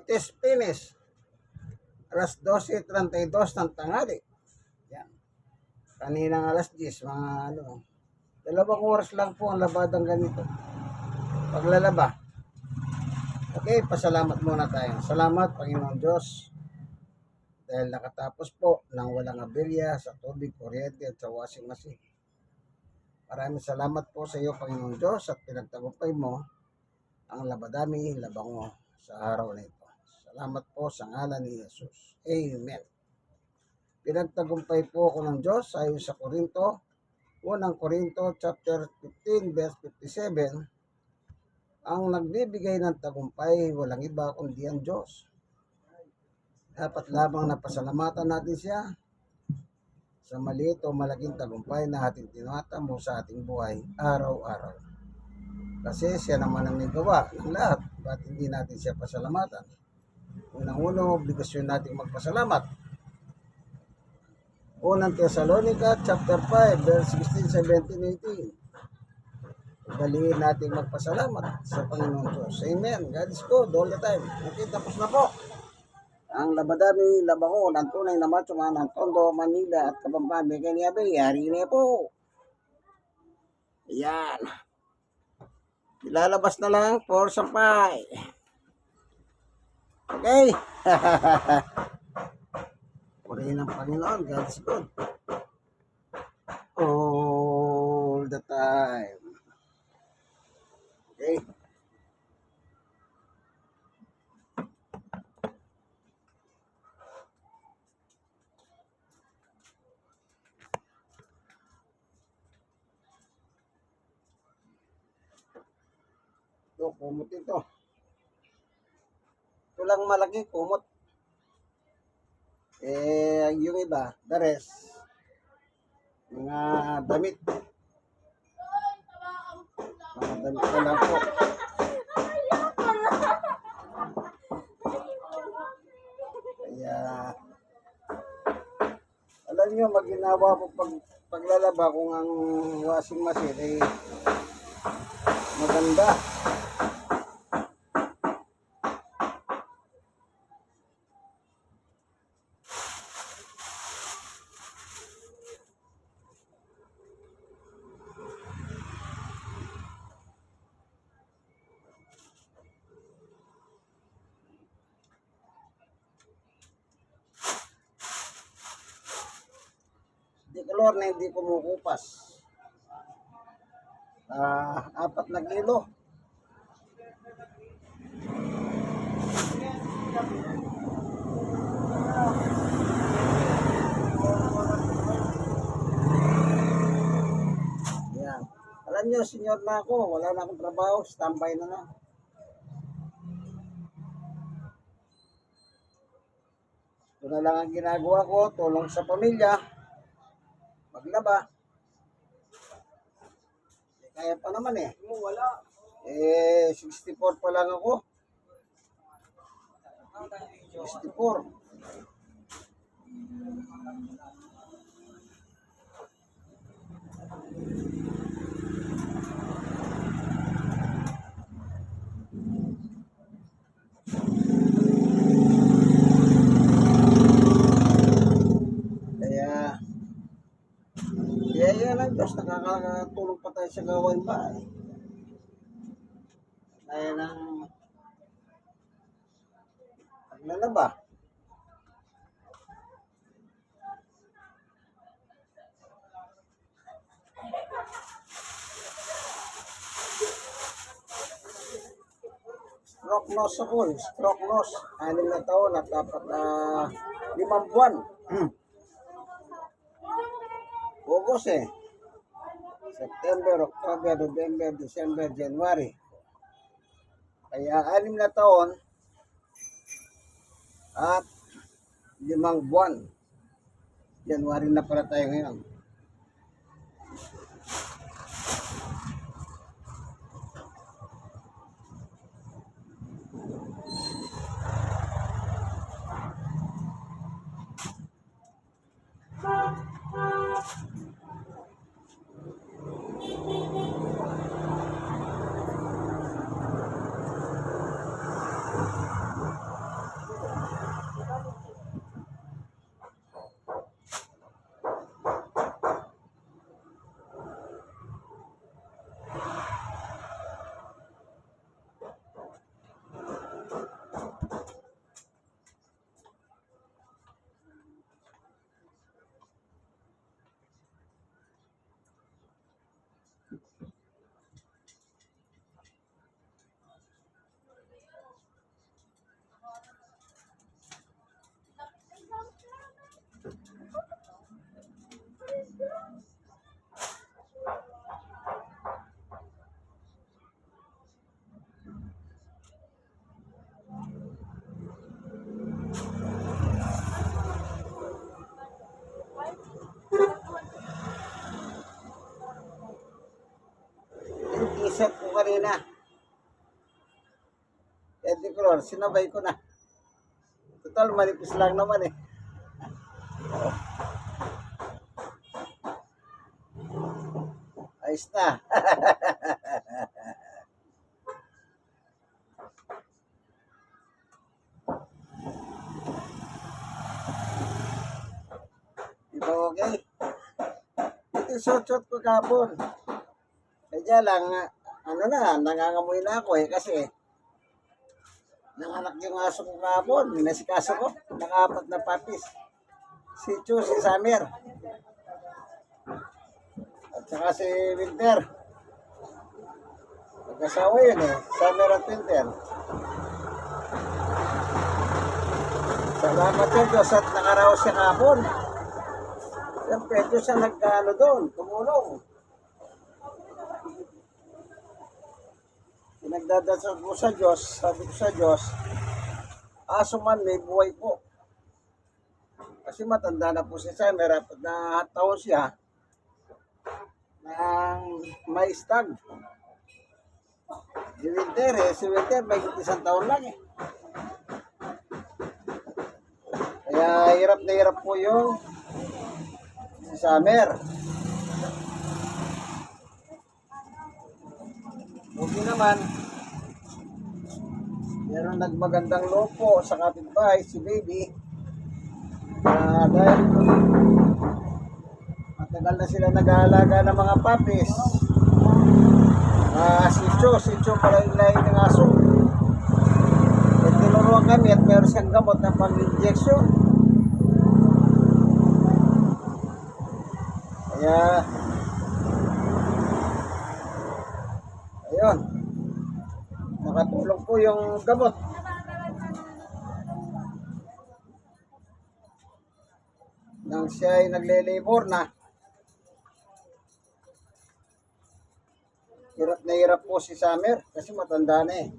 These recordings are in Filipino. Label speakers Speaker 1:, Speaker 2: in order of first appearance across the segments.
Speaker 1: test finish. Alas 12:32 ng tanghali. Yan. Kaninang alas 10, mga ano. 2 oras lang po ang labadang ganito. Paglalaba. Okay, pasalamat muna tayo. Salamat, Panginoon Diyos. Dahil nakatapos po ng walang aberya sa tubig, kuryente at sa washing machine. Maraming salamat po sa iyo, Panginoon Diyos, at pinagtagumpay mo ang labadami, labango sa araw na ito. Salamat po sa ngalan ni Jesus. Amen. Pinagtagumpay po ako ng Diyos ayon sa Korinto, unang Korinto chapter 15 verse 57, ang nagbibigay ng tagumpay walang iba kundi ang Diyos. Dapat lamang na pasalamatan natin siya sa maliit o malaking tagumpay na ating tinatamo sa ating buhay araw-araw. Kasi siya naman ang may gawa ng lahat. Ba't hindi natin siya pasalamatan? Unang-uno, obligasyon natin magpasalamat. Unang Thessalonica chapter 5 verse 16, 17, 18. Daliin natin magpasalamat sa Panginoon Diyos. Amen. God is good all the time. Okay, tapos na po ang labadami, labango ng tunay na matsuman ng Tondo, Manila at Kapampangan. Bigay niya ba? Yari niya po. Ayan. Ilalabas na lang for sampay. Okay. Purihin ang Panginoon. God is good. All the time. Okay. Ito, kumot ito. Ito lang malaki, kumot. Yung iba, the rest, mga damit. Mga damit na lang po. Kaya, alam nyo, maginawa po paglalaba kung ang washing machine ay maganda. Di color na hindi kumukupas. 4 na kilo. Yan. Alam nyo, senior na ako. Wala na akong trabaho. Standby na lang. Ito na lang ang ginagawa ko. Tulong sa pamilya. Maglaba. Kaya pa naman eh. Wala. 64 pa lang ako. 64. Kaya yan ang Diyos, nakakatulong pa tayo sa gawain bahay. Kaya ng paglalaba. Stroke nose ako, stroke nose. 6 na taon at dapat 5 buwan. August September, October, November, December, January. Kaya 6 na taon at 5 buwan. January na pala tayo ngayon. kanina. Eddie Color, sinabay ko na. Total, manipis lang naman eh. Ayos na. Di ba okay? Ito shot ko kapon. Kaya lang, ano na, nangangamoy na ako eh kasi nanganak yung aso ko kapon. Minasikaso ko, nakapat na papis. Si Chu, si Summer. At saka si Winter. Magkasawa yun eh, Summer at Winter. Salamat yun Diyos at nakaraos siya kapon. Siyempre, Diyos siya nagkaano doon, tumulong. Pinagdadasal ko sa Diyos, sabi ko sa Diyos, aso man may buhay po. Kasi matanda na po si Summer, apat na taon siya ng may stag. Si Winter may 1 taon lang eh. Kaya hirap na hirap po yung si Summer. Okay naman. Meron nagmagandang loob po sa kapitbahay, si Baby. Dahil matagal na sila nag-aalaga ng mga puppies. Si Cho pala yung lahi ng aso. At tinuruan kami at meron siyang gamot na pang-injection. Kaya, ayun, nakatulong po yung gamot. Nang siya ay nagle-labor na, hirap na hirap po si Summer kasi matanda na eh.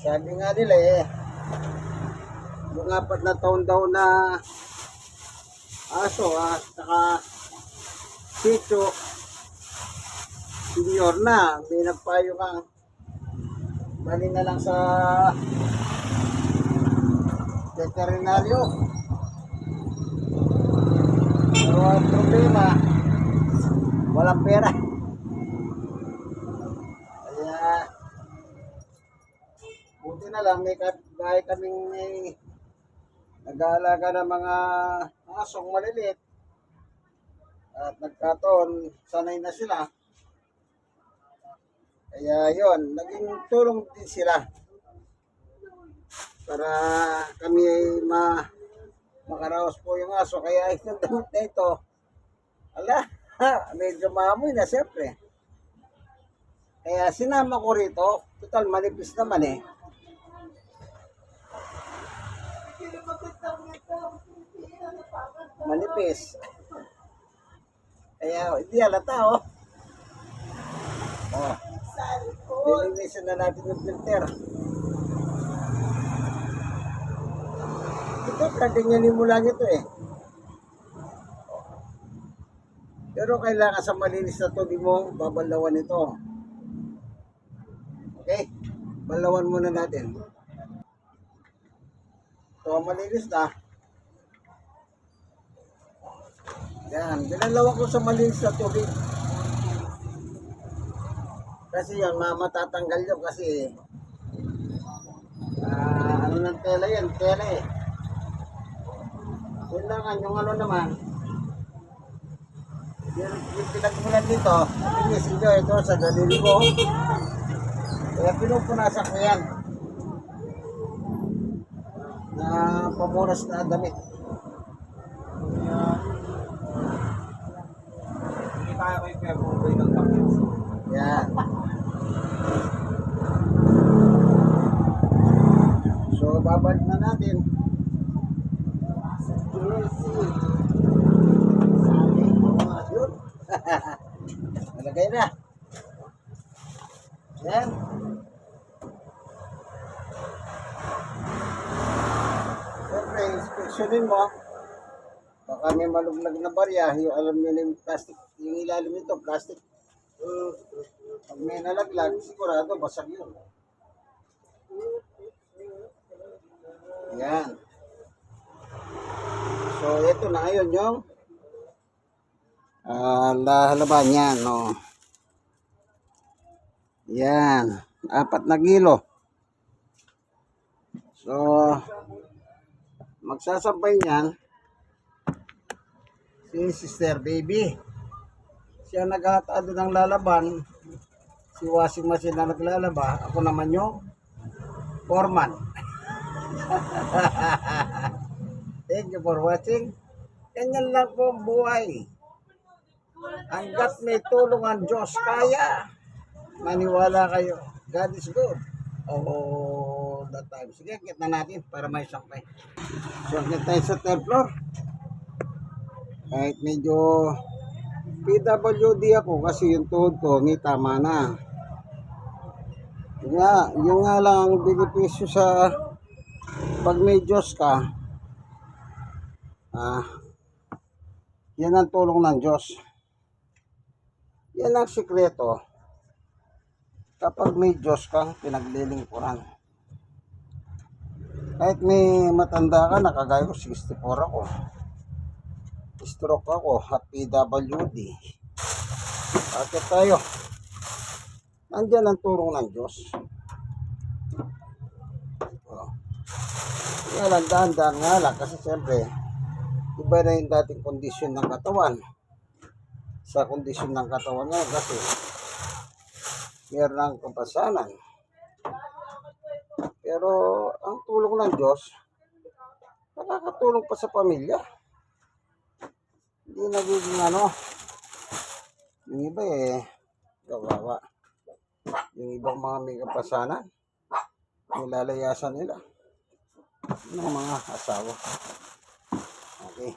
Speaker 1: Sabi nga nila eh, yung 4 na taon daw na aso saka sitio, senior na, may nagpayo kang bali na lang sa veterinaryo. Pero ang problema, walang pera. Kaya, buti na lang may kapitbahay kaming nag-aalaga ng mga asong maliliit. At nagkataon, sanay na sila. Kaya yon, naging tulong din sila. Para kami ay makaraos po yung aso. Kaya yung damit na ito, medyo maamoy na siyempre. Kaya sinama ko rito, total manipis naman eh. Manipis. Kaya hindi halata oh. Lilinisin na natin yung filter. Ito, kaganyanin mo lang ito eh. Pero kailangan sa malinis na tubig mo, babalawan ito. Okay? Balawan muna natin. Ito, malinis na. Yan, binalawan ko sa malinis na tubig. Kasi yan, matatanggal yun kasi ano ng tela yan, tela eh. Kailangan yung ano naman, yung pinagmulan dito, pinisin nyo ito sa dalili ko. Kaya pinupunasan ko yan na pamuras na damit. Hindi kaya ko yung pepper ng packets. Yan. So, babalik na natin. Nalagay na. Yan. Siyempre, inspeksyonin mo. Baka may maluglag na barya, yung alam niyo na yung plastic, yung ilalim nito, plastic. Pag may nalaglag, sigurado basag yun. Yan. So, ito na ngayon yung laban yan, no. Yan. 4 na kilo. So, magsasampay niyan si Sister Baby. Siya naghatado ng lalaban. Si washing machine na naglalaba. Ako naman yung foreman. Thank you for watching. Ganyan lang po ang buhay. Hanggat may tulong ang Diyos, kaya. Maniwala kayo. God is good. All the time. Sige, akit na natin para may sampay. So, akit tayo sa third floor. Kahit medyo PWD ako kasi yung tuhod ko, may tama na. Yung nga lang ang benepisyo sa pag may Diyos ka, yan ang tulong ng Diyos. Yan ang sikreto. Kapag may Diyos kang pinaglilingkuran. Kahit may matanda ka, nakagaya ko, 64 ako. Stroke ako, at PWD. Bakit tayo? Nandiyan ang tulong ng Diyos. Nga lang, dahan-dahan nga lang. Kasi siyempre, iba na yung dating kondisyon ng katawan. Sa kondisyon ng katawan ngayon kasi meron ng kapasanan. Pero ang tulong ng Diyos, nakakatulong pa sa pamilya. Hindi nagiging yung iba kawawa. Yung ibang mga may kapasanan, nilalayasan nila ng mga asawa. Okay.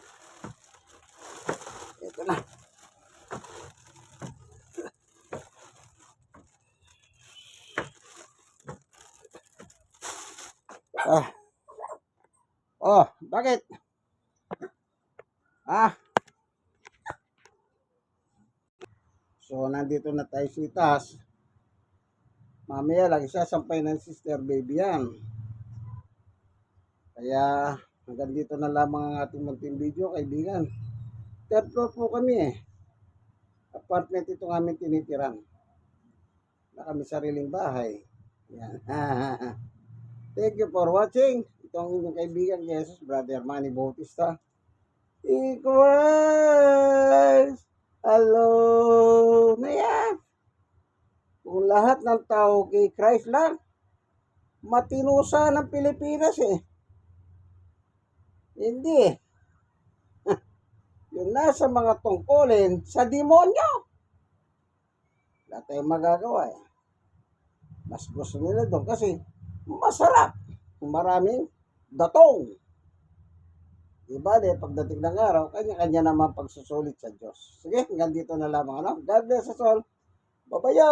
Speaker 1: Ito na. Oh, bakit? So, nandito na tayo sa itaas. Mamaya lang isasampay ng Sister Baby yan. Kaya, hanggang dito na lamang ang ating munting video, kaibigan. Third floor po kami Apartment itong aming tinitiran. Na kami sariling bahay. Yan. Thank you for watching. Ito ang inyong kaibigan, Jesus, Brother Manny Bautista. Equals! Hello! Na yan. Kung lahat ng tao kay Christ lang, matinusa ng Pilipinas Hindi Yung nasa mga tungkulin sa demonyo. Wala tayong magagawa Mas gusto nila doon kasi masarap. Maraming datong. Diba? Pagdating ng araw, kanya-kanya naman pagsusulit sa Diyos. Sige, hanggang dito na lamang. God bless us all. Bye-bye!